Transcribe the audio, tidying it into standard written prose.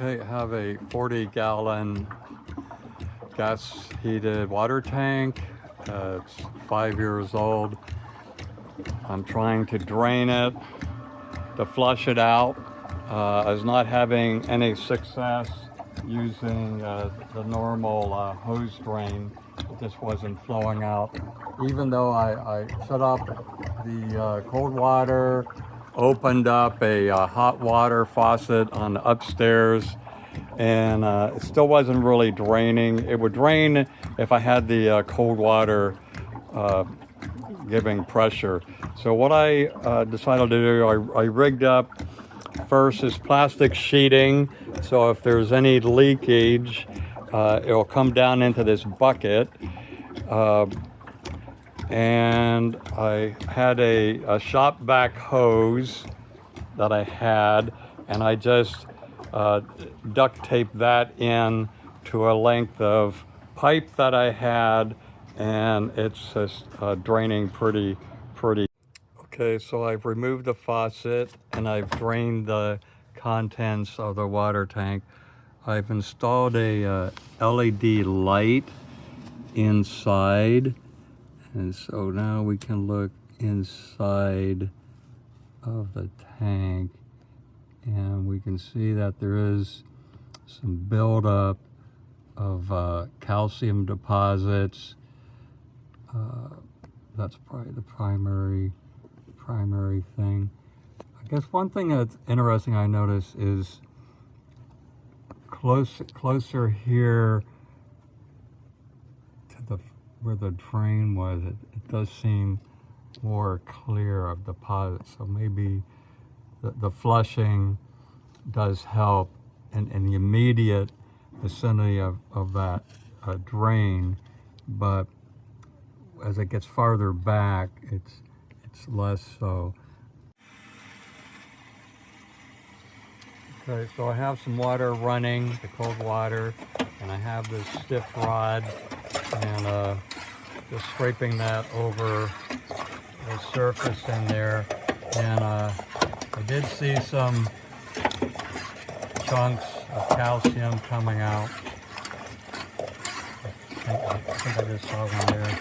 Okay, I have a 40-gallon gas heated water tank. It's 5 years old. I'm trying to drain it, to flush it out. I was not having any success using the normal hose drain. It just wasn't flowing out. Even though I set up the cold water, opened up a hot water faucet on the upstairs, and it still wasn't really draining. It would drain if I had the cold water giving pressure. So what I decided to do, I rigged up first is plastic sheeting, so if there's any leakage, it'll come down into this bucket. And I had a shop vac hose that I had, and I just duct taped that in to a length of pipe that I had, and it's just draining pretty. Okay, so I've removed the faucet and I've drained the contents of the water tank. I've installed a LED light inside, and so now we can look inside of the tank, and we can see that there is some buildup of calcium deposits. That's probably the primary thing. I guess one thing that's interesting I noticed is closer here to where the drain was, it does seem more clear of deposits. So maybe the flushing does help in the immediate vicinity of that drain, but as it gets farther back, it's less so. Okay, so I have some water running, the cold water, and I have this stiff rod, and just scraping that over the surface in there, and I did see some chunks of calcium coming out. I think I just saw one there.